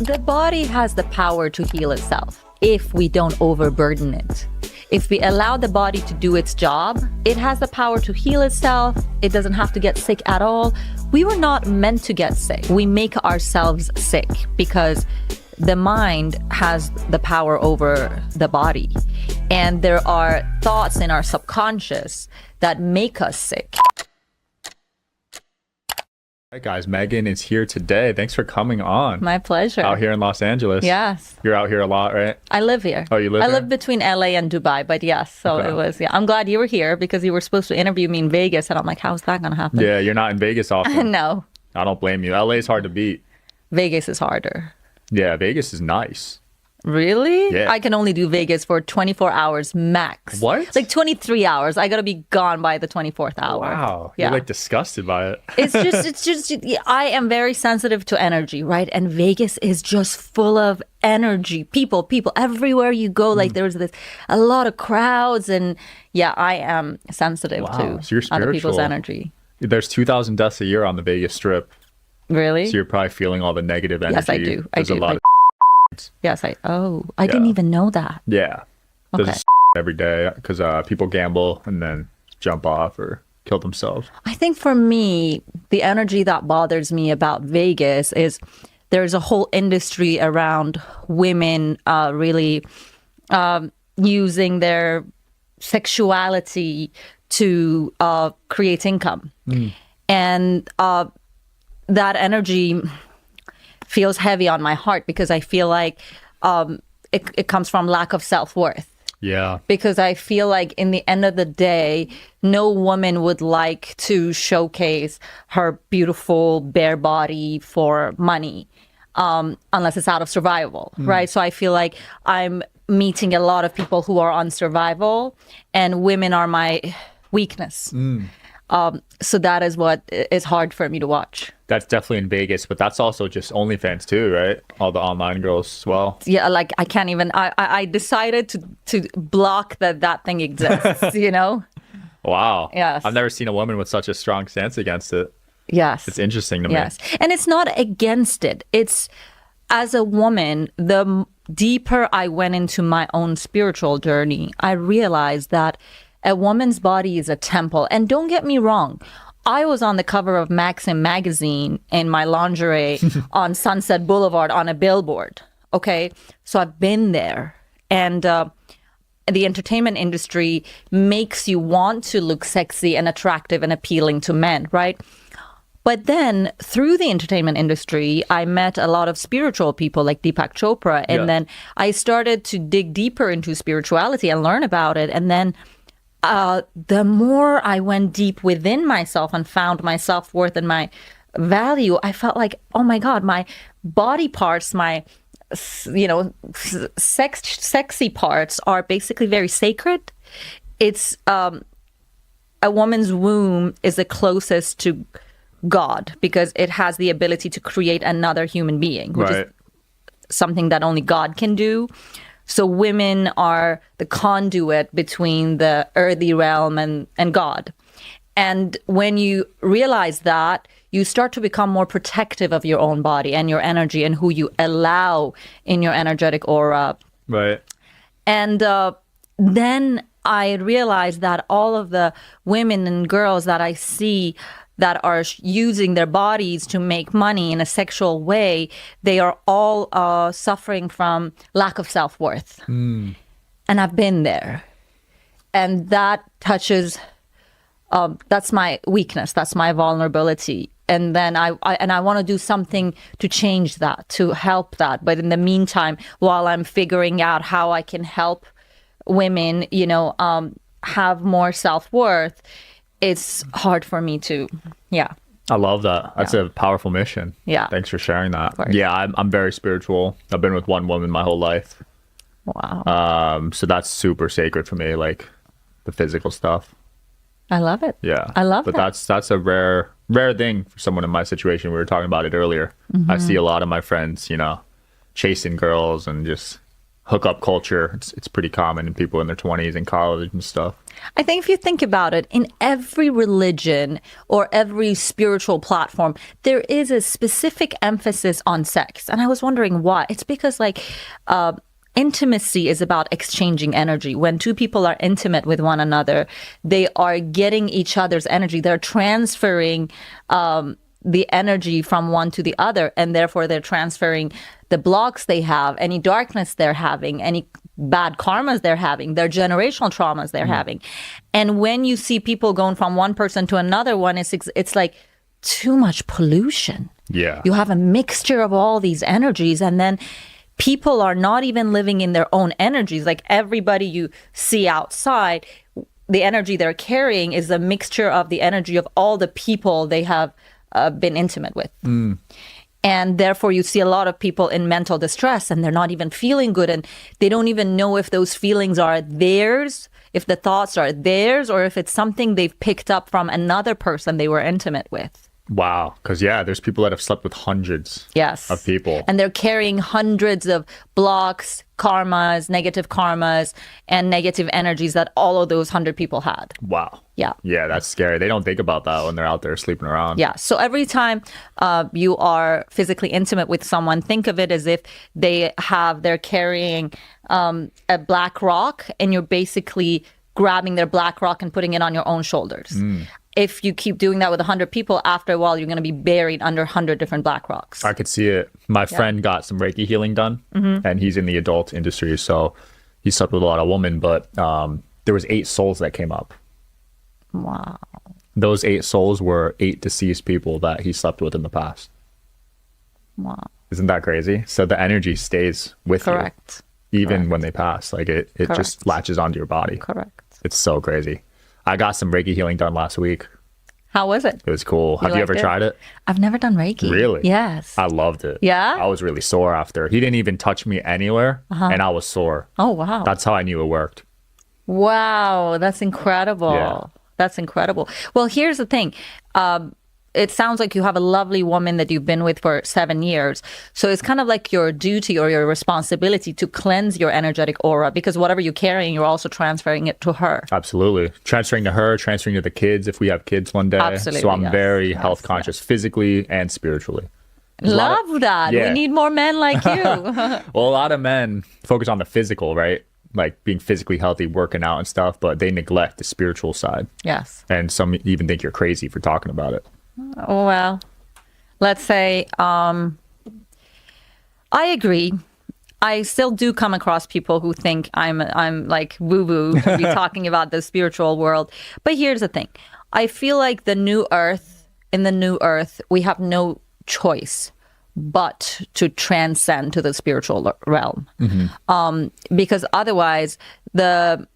The body has the power to heal itself if we don't overburden it. If we allow the body to do its job, it has the power to heal itself. It doesn't have to get sick at all. We were not meant to get sick. We make ourselves sick because the mind has the power over the body. And there are thoughts in our subconscious that make us sick. All right, guys, Megan is here today. Thanks for coming on. My pleasure. Out here in Los Angeles. Yes. You're out here a lot, right? I live here. Oh, you live I here? live between LA and Dubai, but yes. So Okay. it was, yeah. I'm glad you were here because you were supposed to interview me in Vegas. And I'm like, how's that going to happen? Yeah, you're not in Vegas often. No. I don't blame you. LA is hard to beat. Vegas is harder. Yeah, Vegas is nice. Really? Yeah. I can only do Vegas for 24 hours max. What? Like 23 hours. I got to be gone by the 24th hour. Wow. Yeah. You're like disgusted by it. it's just, I am very sensitive to energy, right? And Vegas is just full of energy. People, everywhere you go, like there's a lot of crowds. And yeah, I am sensitive Wow. to So you're other people's spiritual. energy. There's 2,000 deaths a year on the Vegas Strip. Really? So you're probably feeling all the negative energy. Yes, I do. There's a lot of Yes, I didn't even know that. yeah. Okay. There's every day because people gamble and then jump off or kill themselves. I think for me, the energy that bothers me about Vegas is there's a whole industry around women really using their sexuality to create income. And that energy feels heavy on my heart because I feel like it comes from lack of self-worth. Yeah. Because I feel like in the end of the day, no woman would like to showcase her beautiful bare body for money unless it's out of survival, right? So I feel like I'm meeting a lot of people who are on survival and women are my weakness. So that is what is hard for me to watch. That's definitely in Vegas, but that's also just OnlyFans too, right? All the online girls as well. Yeah, like I can't even. I decided to block that thing exists. You know. Wow. Yes. I've never seen a woman with such a strong stance against it. Yes. It's interesting to me. Yes, and it's not against it. It's as a woman, the deeper I went into my own spiritual journey, I realized that a woman's body is a temple. And don't get me wrong. I was on the cover of Maxim magazine in my lingerie on Sunset Boulevard on a billboard. Okay. So I've been there. And the entertainment industry makes you want to look sexy and attractive and appealing to men, right? But then through the entertainment industry, I met a lot of spiritual people like Deepak Chopra. And then I started to dig deeper into spirituality and learn about it. And then the more I went deep within myself and found my self-worth and my value, I felt like, oh my God, my body parts, my, sexy parts are basically very sacred. It's a woman's womb is the closest to God because it has the ability to create another human being, which is something that only God can do. So women are the conduit between the earthly realm and God. And when you realize that, you start to become more protective of your own body and your energy and who you allow in your energetic aura. Right. And then I realized that all of the women and girls that I see that are using their bodies to make money in a sexual way, they are all suffering from lack of self-worth. And I've been there. And that touches, that's my weakness, that's my vulnerability. And then I want to do something to change that, to help that. But in the meantime, while I'm figuring out how I can help women, have more self-worth, it's hard for me to, I love that. That's a powerful mission. Yeah. Thanks for sharing that. Yeah, I'm very spiritual. I've been with one woman my whole life. Wow. So that's super sacred for me, like the physical stuff. I love it. Yeah. I love but that. that's a rare thing for someone in my situation. We were talking about it earlier. I see a lot of my friends, chasing girls and just hookup culture. It's pretty common in people in their 20s and college and stuff. I think if you think about it, in every religion or every spiritual platform, there is a specific emphasis on sex. And I was wondering why. It's because intimacy is about exchanging energy. When two people are intimate with one another, they are getting each other's energy. They're transferring the energy from one to the other, and therefore they're transferring the blocks they have, any darkness they're having, any bad karmas they're having, their generational traumas they're having. And when you see people going from one person to another one, it's like too much pollution. Yeah. You have a mixture of all these energies, and then people are not even living in their own energies. Like everybody you see outside, the energy they're carrying is a mixture of the energy of all the people they have been intimate with. And therefore you see a lot of people in mental distress, and they're not even feeling good, and they don't even know if those feelings are theirs, if the thoughts are theirs, or if it's something they've picked up from another person they were intimate with. Wow. Because, there's people that have slept with hundreds of people. And they're carrying hundreds of blocks, karmas, negative karmas, and negative energies that all of those 100 people had. Wow. Yeah. Yeah, that's scary. They don't think about that when they're out there sleeping around. Yeah. So every time you are physically intimate with someone, think of it as if they're carrying a black rock, and you're basically grabbing their black rock and putting it on your own shoulders. If you keep doing that with 100 people, after a while, you're going to be buried under 100 different black rocks. I could see it. My friend got some Reiki healing done, and he's in the adult industry, so he slept with a lot of women, but there was 8 souls that came up. Wow. Those 8 souls were 8 deceased people that he slept with in the past. Wow. Isn't that crazy? So the energy stays with you, even when they pass. Like it just latches onto your body. Correct. It's so crazy. I got some Reiki healing done last week. How was it? It was cool. Have you ever tried it? I've never done Reiki. Really? Yes. I loved it. Yeah? I was really sore after. He didn't even touch me anywhere, and I was sore. Oh, wow. That's how I knew it worked. Wow. That's incredible. Yeah. That's incredible. Well, here's the thing. It sounds like you have a lovely woman that you've been with for 7 years. So it's kind of like your duty or your responsibility to cleanse your energetic aura, because whatever you're carrying, you're also transferring it to her. Absolutely. Transferring to her, transferring to the kids if we have kids one day. Absolutely, so I'm very health conscious physically and spiritually. Love that. Yeah. We need more men like you. Well, a lot of men focus on the physical, right? Like being physically healthy, working out and stuff, but they neglect the spiritual side. Yes. And some even think you're crazy for talking about it. Well, let's say I agree. I still do come across people who think I'm like woo-woo to be talking about the spiritual world. But here's the thing. I feel like in the new earth, we have no choice but to transcend to the spiritual realm. Because otherwise, the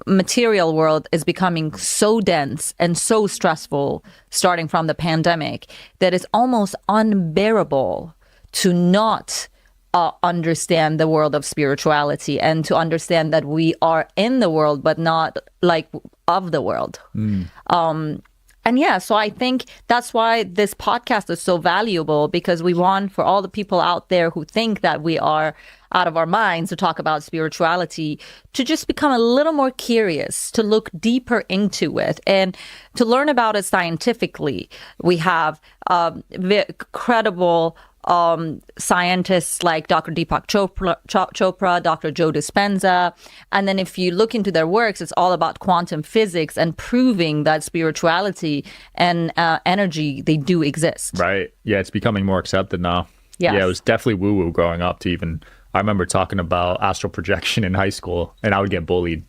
material world is becoming so dense and so stressful, starting from the pandemic, that it's almost unbearable to not understand the world of spirituality, and to understand that we are in the world but not like of the world. So I think that's why this podcast is so valuable, because we want for all the people out there who think that we are out of our minds to talk about spirituality, to just become a little more curious, to look deeper into it, and to learn about it scientifically. We have credible scientists like Dr. Deepak Chopra, Dr. Joe Dispenza. And then if you look into their works, it's all about quantum physics and proving that spirituality and energy, they do exist. Right. Yeah, it's becoming more accepted now. Yes. Yeah, it was definitely woo-woo growing up to even... I remember talking about astral projection in high school, and I would get bullied.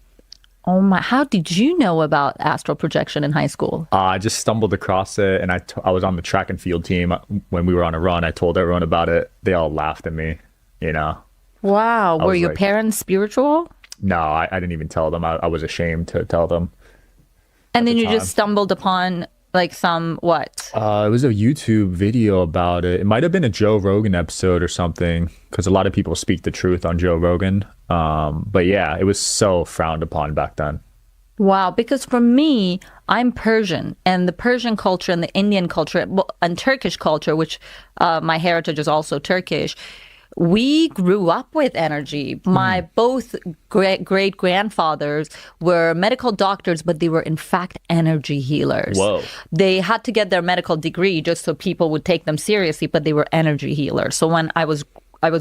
Oh my, how did you know about astral projection in high school? I just stumbled across it, and I was on the track and field team when we were on a run. I told everyone about it. They all laughed at me, you know. Wow. Were your parents spiritual? No, I didn't even tell them. I was ashamed to tell them. And then you just stumbled upon like some what? It was a YouTube video about it. It might have been a Joe Rogan episode or something, because a lot of people speak the truth on Joe Rogan. But yeah, it was so frowned upon back then. Wow, because for me, I'm Persian, and the Persian culture and the Indian culture and Turkish culture, which my heritage is also Turkish, we grew up with energy. My both great grandfathers were medical doctors, but they were in fact energy healers. Whoa. They had to get their medical degree just so people would take them seriously, but they were energy healers. So when I was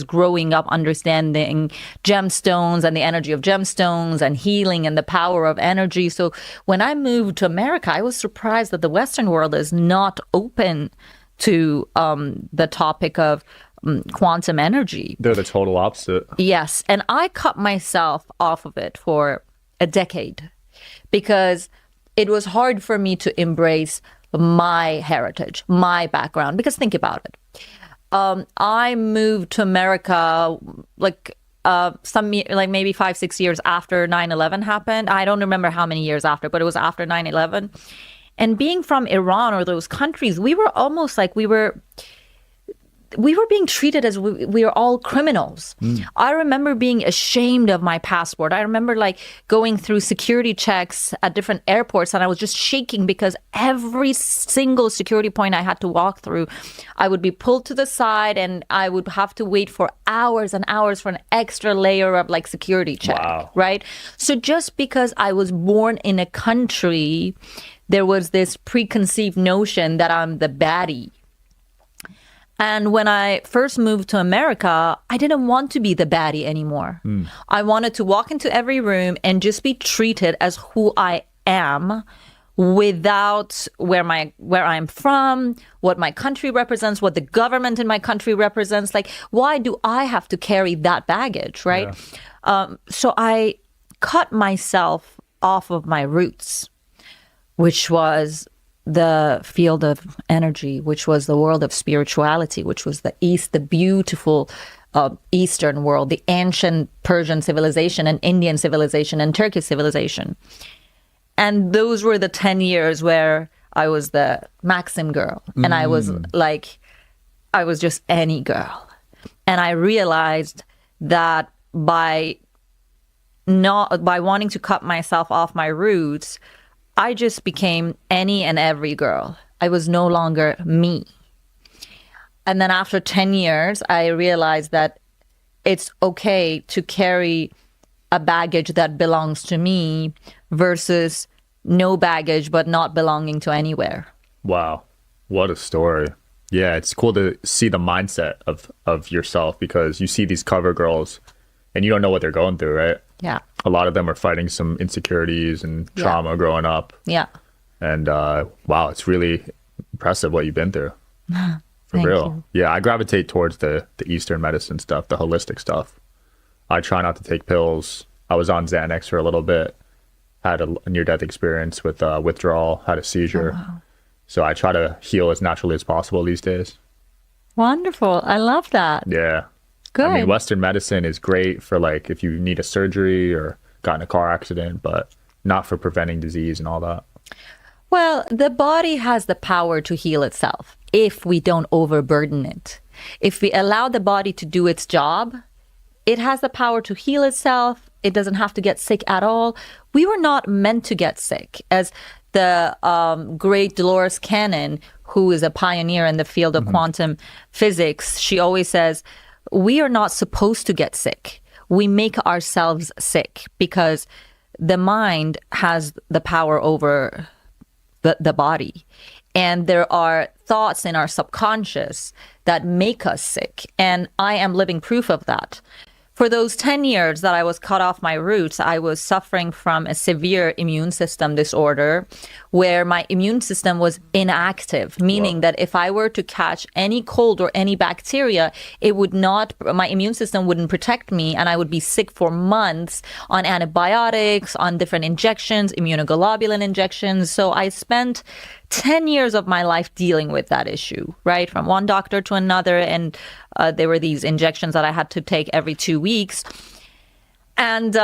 growing up understanding gemstones and the energy of gemstones and healing and the power of energy. So when I moved to America, I was surprised that the Western world is not open to the topic of quantum energy. They're the total opposite. Yes. And I cut myself off of it for a decade because it was hard for me to embrace my heritage, my background. Because think about it. I moved to America like maybe 5-6 years after 9/11 happened. I don't remember how many years after, but it was after 9/11. And being from Iran or those countries, we were almost like we were being treated as we were all criminals. I remember being ashamed of my passport. I remember like going through security checks at different airports and I was just shaking because every single security point I had to walk through, I would be pulled to the side and I would have to wait for hours and hours for an extra layer of like security check. Wow. Right? So just because I was born in a country, there was this preconceived notion that I'm the baddie. And when I first moved to America, I didn't want to be the baddie anymore. I wanted to walk into every room and just be treated as who I am without where I'm from, what my country represents, what the government in my country represents. Like, why do I have to carry that baggage, right? Yeah. So I cut myself off of my roots, which was the field of energy, which was the world of spirituality, which was the East, the beautiful Eastern world, the ancient Persian civilization and Indian civilization and Turkish civilization. And those were the 10 years where I was the Maxim girl. And I was just any girl. And I realized that by wanting to cut myself off my roots, I just became any and every girl. I was no longer me. And then after 10 years, I realized that it's okay to carry a baggage that belongs to me versus no baggage but not belonging to anywhere. Wow. What a story. Yeah, it's cool to see the mindset of yourself because you see these cover girls and you don't know what they're going through, right? Yeah. A lot of them are fighting some insecurities and trauma growing up. Yeah. And wow, it's really impressive what you've been through. For Thank real. you. Yeah, I gravitate towards the Eastern medicine stuff, the holistic stuff. I try not to take pills. I was on Xanax for a little bit. Had a near-death experience with withdrawal, had a seizure. Oh, wow. So I try to heal as naturally as possible these days. Wonderful. I love that. Yeah. Good. I mean, Western medicine is great for like if you need a surgery or got in a car accident, but not for preventing disease and all that. Well, the body has the power to heal itself if we don't overburden it. If we allow the body to do its job, it has the power to heal itself. It doesn't have to get sick at all. We were not meant to get sick. As the great Dolores Cannon, who is a pioneer in the field of quantum physics, she always says, we are not supposed to get sick. We make ourselves sick because the mind has the power over the body. And there are thoughts in our subconscious that make us sick. And I am living proof of that. For those 10 years that I was cut off my roots, I was suffering from a severe immune system disorder where my immune system was inactive, meaning that if I were to catch any cold or any bacteria, my immune system wouldn't protect me and I would be sick for months on antibiotics, on different injections, immunoglobulin injections. So I spent 10 years of my life dealing with that issue, right? From one doctor to another. And there were these injections that I had to take every 2 weeks. And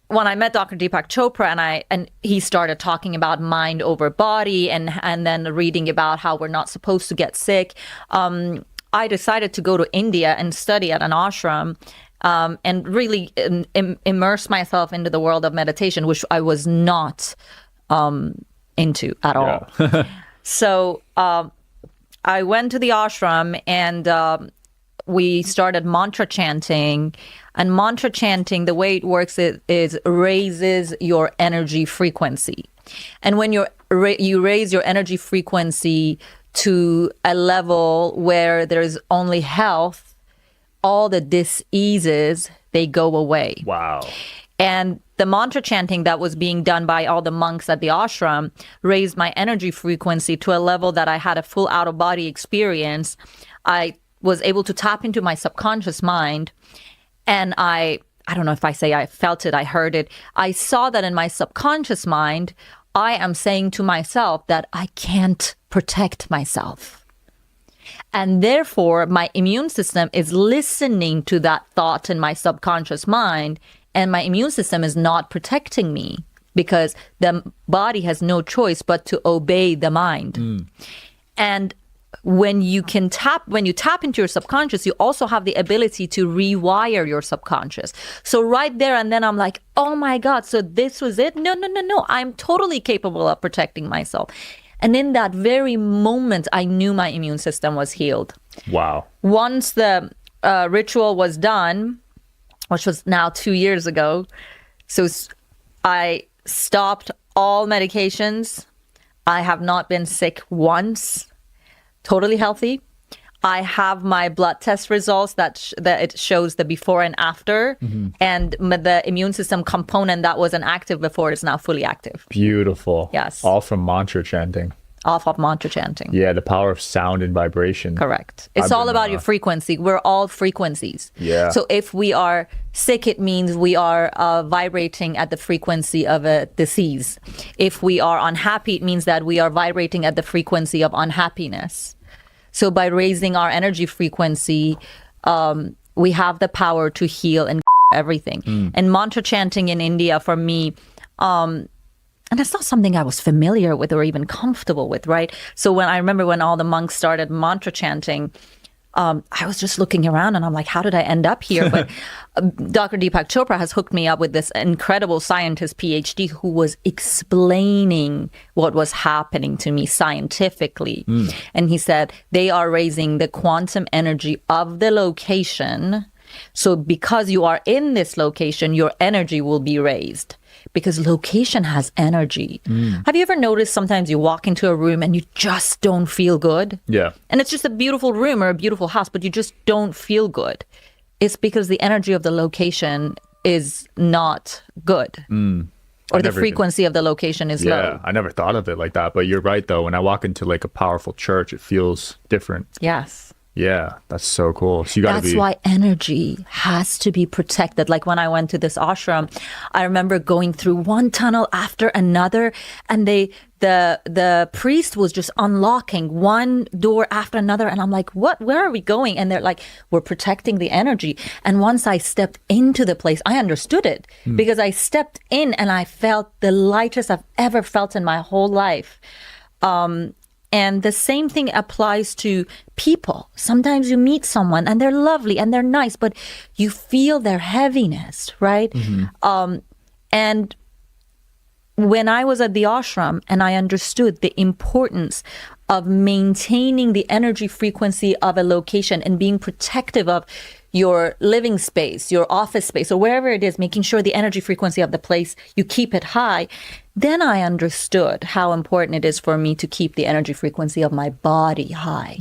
when I met Dr. Deepak Chopra and he started talking about mind over body and then reading about how we're not supposed to get sick, I decided to go to India and study at an ashram and really immerse myself into the world of meditation, which I was not into at all. So I went to the ashram and we started mantra chanting. And mantra chanting, the way it works is raises your energy frequency. And when you raise your energy frequency to a level where there's only health, all the diseases, they go away. Wow. And the mantra chanting that was being done by all the monks at the ashram raised my energy frequency to a level that I had a full out-of-body experience. I was able to tap into my subconscious mind. And I don't know if I say I felt it, I heard it. I saw that in my subconscious mind, I am saying to myself that I can't protect myself. And therefore, my immune system is listening to that thought in my subconscious mind, and my immune system is not protecting me because the body has no choice but to obey the mind. And when you tap into your subconscious, you also have the ability to rewire your subconscious. So right there and then I'm like, oh my God, so this was it? No. I'm totally capable of protecting myself. And in that very moment, I knew my immune system was healed. Wow. Once the ritual was done, which was now 2 years ago, so I stopped all medications. I have not been sick once. Totally healthy. I have my blood test results that it shows the before and after, and the immune system component that wasn't active before is now fully active. Beautiful. Yes. All from mantra chanting. Off of mantra chanting. Yeah, the power of sound and vibration. Correct. It's all about your frequency. We're all frequencies. Yeah. So if we are sick, it means we are vibrating at the frequency of a disease. If we are unhappy, it means that we are vibrating at the frequency of unhappiness. So by raising our energy frequency, we have the power to heal and everything. And mantra chanting in India for me, and it's not something I was familiar with or even comfortable with, right? So when I remember when all the monks started mantra chanting, I was just looking around and I'm like, how did I end up here? But Dr. Deepak Chopra has hooked me up with this incredible scientist, PhD, who was explaining what was happening to me scientifically. And he said, they are raising the quantum energy of the location. So because you are in this location, your energy will be raised. Because location has energy. Have you ever noticed sometimes you walk into a room and you just don't feel good? Yeah. And it's just a beautiful room or a beautiful house, but you just don't feel good. It's because the energy of the location is not good. Or the frequency of the location is low. Yeah, I never thought of it like that. But you're right, though. When I walk into like a powerful church, it feels different. Yes. Yeah, that's so cool. So you got to be. That's why energy has to be protected. Like when I went to this ashram, I remember going through one tunnel after another, and the priest was just unlocking one door after another, and I'm like, what? Where are we going? And they're like, we're protecting the energy. And once I stepped into the place, I understood it because I stepped in and I felt the lightest I've ever felt in my whole life. And the same thing applies to people. Sometimes you meet someone and they're lovely and they're nice, but you feel their heaviness, right? And when I was at the ashram and I understood the importance of maintaining the energy frequency of a location and being protective of your living space, your office space, or wherever it is, making sure the energy frequency of the place, you keep it high, then I understood how important it is for me to keep the energy frequency of my body high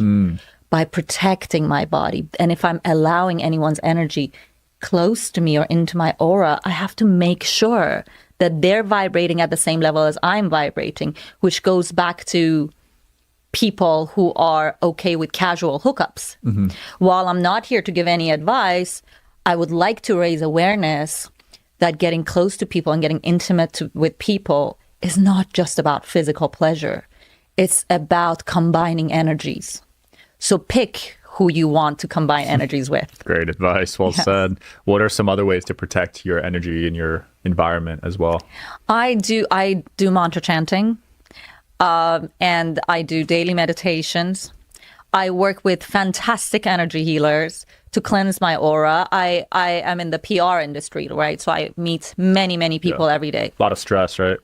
by protecting my body. And if I'm allowing anyone's energy close to me or into my aura, I have to make sure that they're vibrating at the same level as I'm vibrating, which goes back to people who are okay with casual hookups. While I'm not here to give any advice, I would like to raise awareness that getting close to people and getting intimate with people is not just about physical pleasure. It's about combining energies. So pick who you want to combine energies with. Great advice. Well said. What are some other ways to protect your energy in your environment as well? I do mantra chanting. And I do daily meditations. I work with fantastic energy healers to cleanse my aura. I am in the PR industry, right? So I meet many people every day. A lot of stress, right?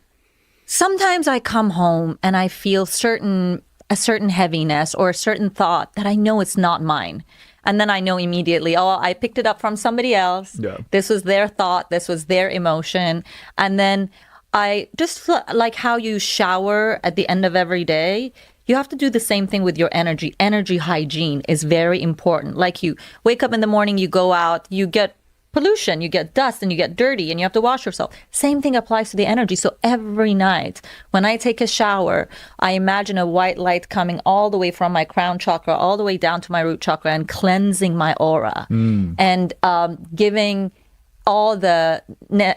Sometimes I come home and I feel a certain heaviness or a certain thought that I know it's not mine. And then I know immediately, oh, I picked it up from somebody else. Yeah. This was their thought. This was their emotion. And then I just like how you shower at the end of every day. You have to do the same thing with your energy. Energy hygiene is very important. Like you wake up in the morning, you go out, you get pollution, you get dust, and you get dirty, and you have to wash yourself. Same thing applies to the energy. So every night when I take a shower, I imagine a white light coming all the way from my crown chakra all the way down to my root chakra and cleansing my aura and giving all the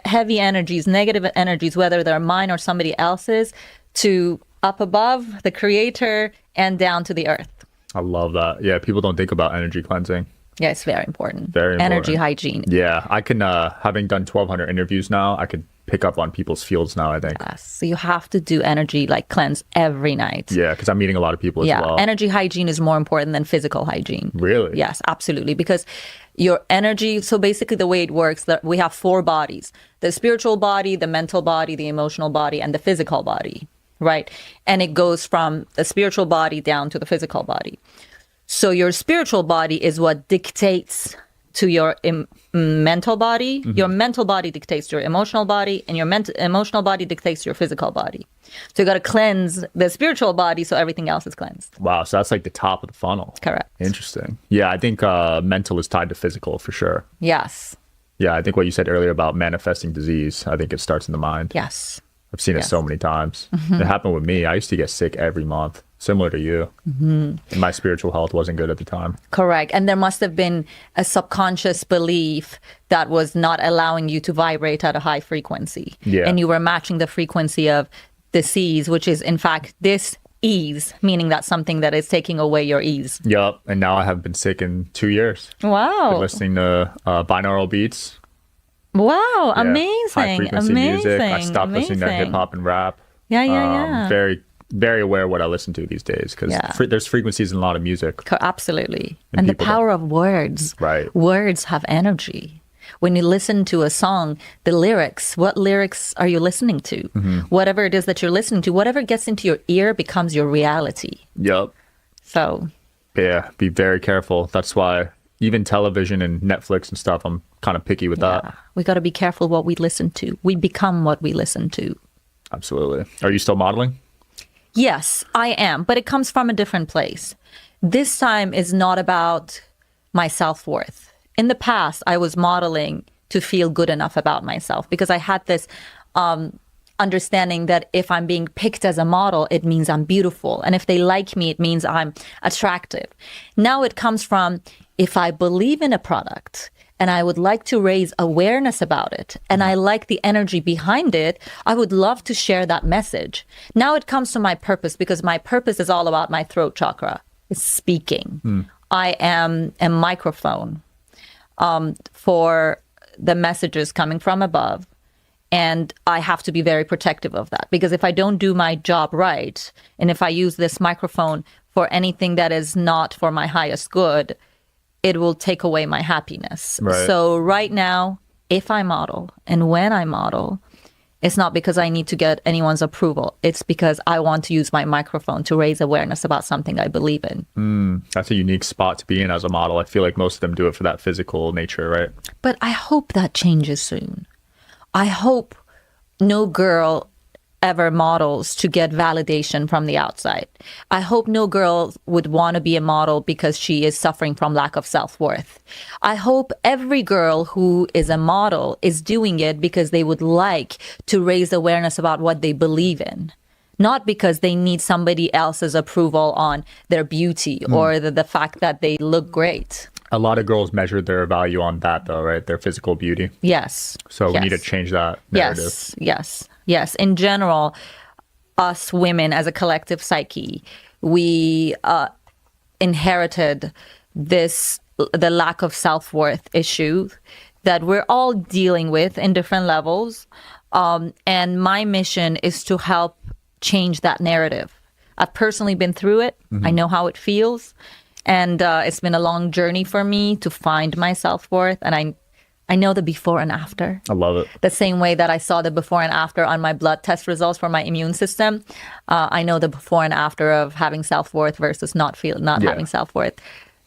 heavy energies, negative energies, whether they're mine or somebody else's, to up above the creator and down to the earth. I love that. Yeah, people don't think about energy cleansing. Yeah, it's very important. Very important. Energy hygiene. Yeah, I can, having done 1,200 interviews now, I could pick up on people's fields now, I think. Yes. So you have to do energy like cleanse every night. Yeah, because I'm meeting a lot of people as well. Energy hygiene is more important than physical hygiene. Really? Yes, absolutely. Because your energy, so basically the way it works, that we have 4 bodies: the spiritual body, the mental body, the emotional body, and the physical body, right? And it goes from the spiritual body down to the physical body. So your spiritual body is what dictates to your mental body. Mm-hmm. Your mental body dictates to your emotional body, and your emotional body dictates to your physical body. So you got to cleanse the spiritual body so everything else is cleansed. Wow, so that's like the top of the funnel. Correct. Interesting. Yeah, I think mental is tied to physical for sure. Yes. Yeah, I think what you said earlier about manifesting disease, I think it starts in the mind. Yes. I've seen it so many times. It happened with me. I used to get sick every month, similar to you. And my spiritual health wasn't good at the time. Correct. And there must have been a subconscious belief that was not allowing you to vibrate at a high frequency. Yeah. And you were matching the frequency of disease, which is in fact dis-ease, meaning that's something that is taking away your ease. Yup. And now I have been sick in 2 years. Wow. Been listening to binaural beats. Wow, Yeah, amazing. high frequency music. I stopped listening to hip hop and rap. Yeah. Very, very aware of what I listen to these days because there's frequencies in a lot of music. Absolutely. And the people power of words. Right. Words have energy. When you listen to a song, the lyrics, what lyrics are you listening to? Whatever it is that you're listening to, whatever gets into your ear becomes your reality. Yup. So. Yeah, be very careful. That's why even television and Netflix and stuff, I'm kind of picky with that. We got to be careful what we listen to. We become what we listen to. Absolutely. Are you still modeling? Yes, I am, but it comes from a different place. This time is not about my self-worth. In the past, I was modeling to feel good enough about myself because I had this understanding that if I'm being picked as a model, it means I'm beautiful. And if they like me, it means I'm attractive. Now it comes from, if I believe in a product and I would like to raise awareness about it, and I like the energy behind it, I would love to share that message. Now it comes to my purpose, because my purpose is all about my throat chakra. It's speaking. I am a microphone for the messages coming from above. And I have to be very protective of that, because if I don't do my job right, and if I use this microphone for anything that is not for my highest good, it will take away my happiness. Right. So right now, if I model and when I model, it's not because I need to get anyone's approval. It's because I want to use my microphone to raise awareness about something I believe in. That's a unique spot to be in as a model. I feel like most of them do it for that physical nature, right? But I hope that changes soon. I hope no girl ever models to get validation from the outside. I hope no girl would want to be a model because she is suffering from lack of self-worth. I hope every girl who is a model is doing it because they would like to raise awareness about what they believe in, not because they need somebody else's approval on their beauty or the fact that they look great. A lot of girls measure their value on that, though, right? Their physical beauty. Yes. So we need to change that narrative. Yes. In general, us women as a collective psyche, we inherited the lack of self-worth issue that we're all dealing with in different levels. And my mission is to help change that narrative. I've personally been through it. I know how it feels. And it's been a long journey for me to find my self-worth. And I know the before and after. I love it. The same way that I saw the before and after on my blood test results for my immune system. I know the before and after of having self-worth versus not having self-worth.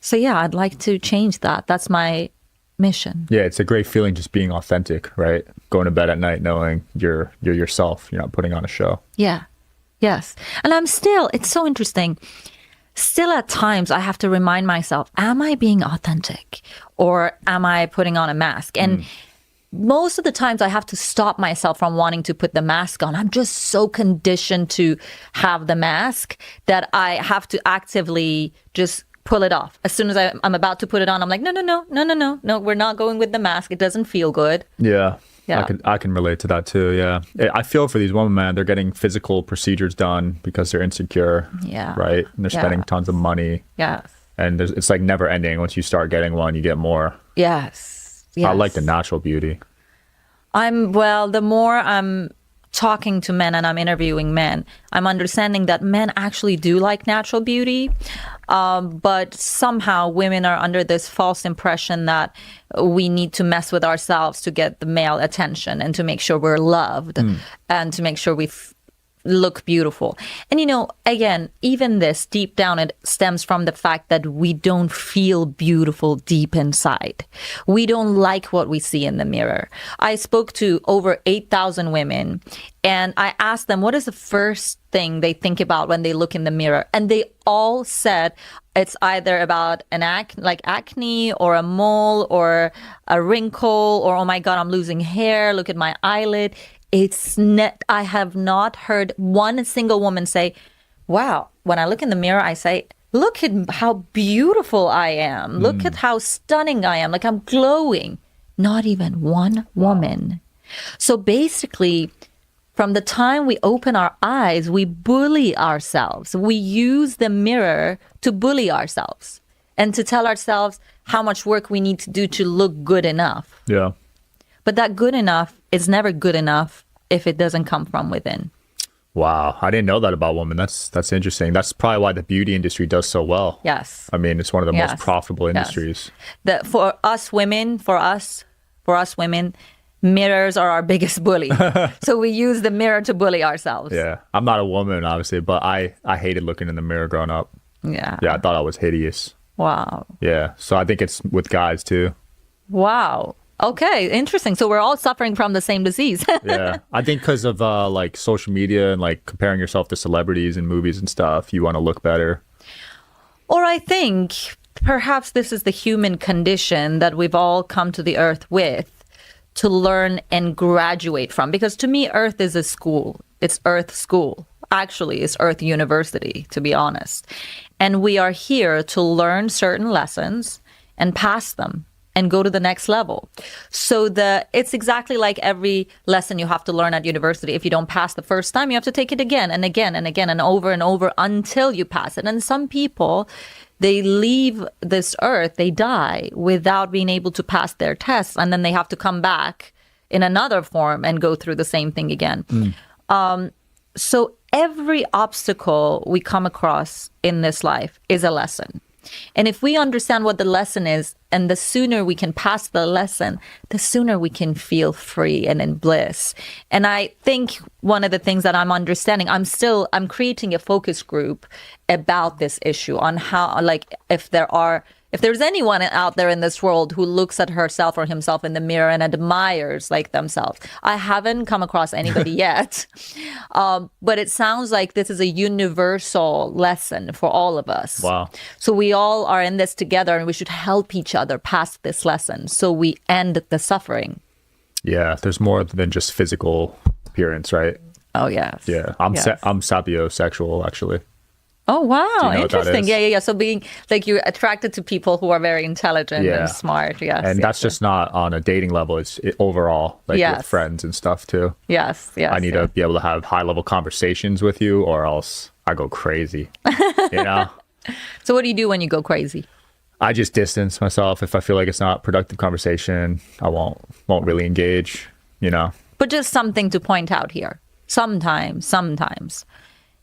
So yeah, I'd like to change that. That's my mission. Yeah, it's a great feeling just being authentic, right? Going to bed at night knowing you're yourself. You're not putting on a show. Yeah. Yes. And it's so interesting. Still at times I have to remind myself, am I being authentic or am I putting on a mask? And most of the times I have to stop myself from wanting to put the mask on. I'm just so conditioned to have the mask that I have to actively just pull it off. As soon as I'm about to put it on, I'm like, no, we're not going with the mask. It doesn't feel good. Yeah. Yeah. I can relate to that too. Yeah. I feel for these women, man. They're getting physical procedures done because they're insecure. Yeah. Right. And they're spending tons of money. Yes. And it's like never ending. Once you start getting one, you get more. Yes. Yes. I like the natural beauty. The more I'm talking to men and I'm interviewing men, I'm understanding that men actually do like natural beauty. But somehow women are under this false impression that we need to mess with ourselves to get the male attention and to make sure we're loved and to make sure we look beautiful. And, again, even this deep down, it stems from the fact that we don't feel beautiful deep inside. We don't like what we see in the mirror. I spoke to over 8,000 women and I asked them, what is the first thing they think about when they look in the mirror? And they all said it's either about acne or a mole or a wrinkle or, oh my God, I'm losing hair. Look at my eyelid. I have not heard one single woman say, wow, when I look in the mirror, I say, look at how beautiful I am. Look at how stunning I am. Like I'm glowing. Not even one woman. So basically, from the time we open our eyes, we bully ourselves. We use the mirror to bully ourselves and to tell ourselves how much work we need to do to look good enough. Yeah. But that good enough is never good enough if it doesn't come from within. Wow. I didn't know that about women. That's interesting. That's probably why the beauty industry does so well. Yes. I mean, it's one of the most profitable industries. For us women, mirrors are our biggest bully. So we use the mirror to bully ourselves. Yeah. I'm not a woman, obviously, but I hated looking in the mirror growing up. Yeah. Yeah, I thought I was hideous. Wow. Yeah. So I think it's with guys too. Wow. Okay, interesting. So we're all suffering from the same disease. Yeah, I think because of like social media and like comparing yourself to celebrities in movies and stuff, you want to look better. Or I think perhaps this is the human condition that we've all come to the earth with to learn and graduate from. Because to me, Earth is a school. It's Earth School. Actually, it's Earth University, to be honest. And we are here to learn certain lessons and pass them and go to the next level. So it's exactly like every lesson you have to learn at university. If you don't pass the first time, you have to take it again and again and again and over until you pass it. And some people, they leave this earth, they die without being able to pass their tests. And then they have to come back in another form and go through the same thing again. So every obstacle we come across in this life is a lesson. And if we understand what the lesson is, and the sooner we can pass the lesson, the sooner we can feel free and in bliss. And I think one of the things that I'm understanding, I'm creating a focus group about this issue on how, like, if there's anyone out there in this world who looks at herself or himself in the mirror and admires like themselves. I haven't come across anybody yet, but it sounds like this is a universal lesson for all of us. Wow. So we all are in this together and we should help each other pass this lesson so we end the suffering. Yeah, there's more than just physical appearance, right? Oh, yes. Yeah, I'm sapiosexual, actually. Oh, wow. Interesting. Yeah. Yeah. So being like you're attracted to people who are very intelligent and smart. Yes. And that's just not on a dating level. It's overall, like with friends and stuff too. Yes. I need to be able to have high level conversations with you or else I go crazy, you know? So what do you do when you go crazy? I just distance myself. If I feel like it's not productive conversation, I won't really engage, you know? But just something to point out here. Sometimes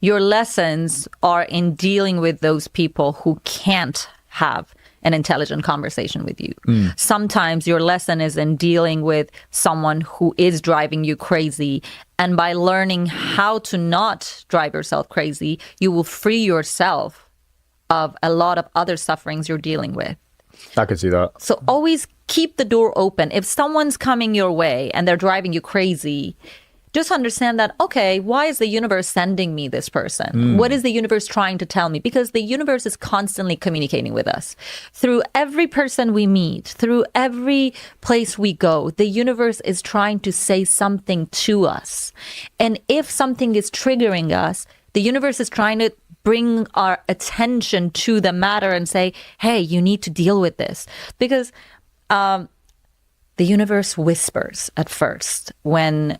your lessons are in dealing with those people who can't have an intelligent conversation with you. Sometimes your lesson is in dealing with someone who is driving you crazy. And by learning how to not drive yourself crazy, you will free yourself of a lot of other sufferings you're dealing with. I could see that. So always keep the door open. If someone's coming your way and they're driving you crazy, just understand that, okay, why is the universe sending me this person? What is the universe trying to tell me? Because the universe is constantly communicating with us. Through every person we meet, through every place we go, the universe is trying to say something to us. And if something is triggering us, the universe is trying to bring our attention to the matter and say, hey, you need to deal with this. Because the universe whispers at first when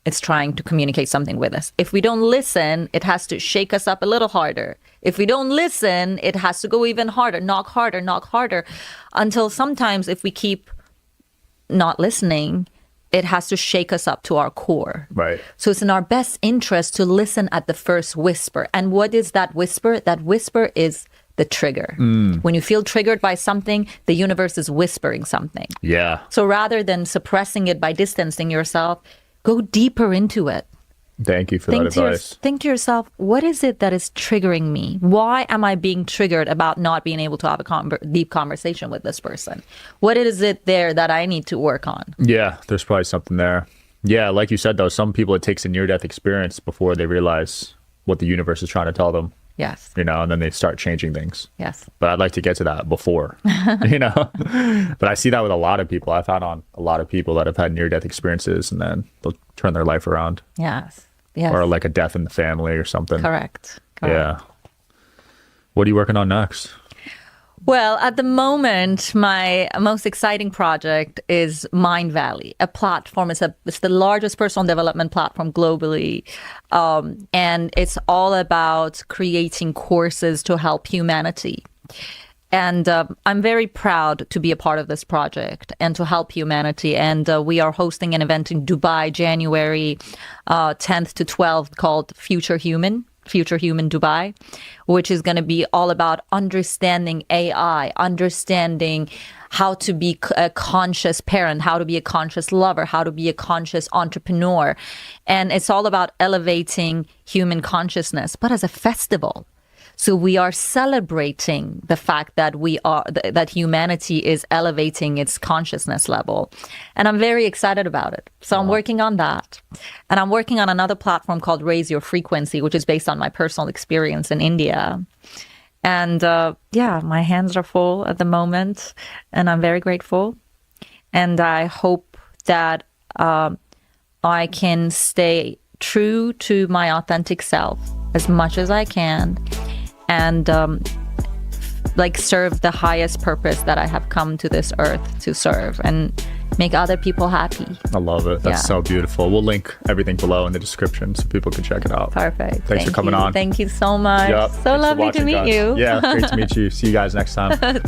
it's trying to communicate something with us. If we don't listen, it has to shake us up a little harder. If we don't listen, it has to go even harder, knock harder, until sometimes if we keep not listening, it has to shake us up to our core. Right. So it's in our best interest to listen at the first whisper. And what is that whisper? That whisper is the trigger. When you feel triggered by something, the universe is whispering something. Yeah. So rather than suppressing it by distancing yourself, go deeper into it. Thank you for that advice. Think to yourself, what is it that is triggering me? Why am I being triggered about not being able to have a deep conversation with this person? What is it there that I need to work on? Yeah, there's probably something there. Yeah, like you said, though, some people, it takes a near-death experience before they realize what the universe is trying to tell them. Yes. You know, and then they start changing things. Yes. But I'd like to get to that before, you know. But I see that with a lot of people. I've had on a lot of people that have had near-death experiences and then they'll turn their life around. Yes. Yes. Or like a death in the family or something. Correct. Yeah. What are you working on next? Well, at the moment, my most exciting project is Mind Valley, a platform. It's the largest personal development platform globally. And it's all about creating courses to help humanity. And I'm very proud to be a part of this project and to help humanity. And we are hosting an event in Dubai, January 10th to 12th called Future Human Dubai, which is going to be all about understanding AI, understanding how to be a conscious parent, how to be a conscious lover, how to be a conscious entrepreneur. And it's all about elevating human consciousness, but as a festival. So we are celebrating the fact that that humanity is elevating its consciousness level. And I'm very excited about it. So I'm working on that. And I'm working on another platform called Raise Your Frequency, which is based on my personal experience in India. And yeah, my hands are full at the moment, and I'm very grateful. And I hope that I can stay true to my authentic self as much as I can. And serve the highest purpose that I have come to this earth to serve and make other people happy. I love it. That's so beautiful. We'll link everything below in the description so people can check it out. Perfect. Thanks for coming on. Thank you so much. Yep. So lovely to meet you. Yeah, great to meet you. See you guys next time.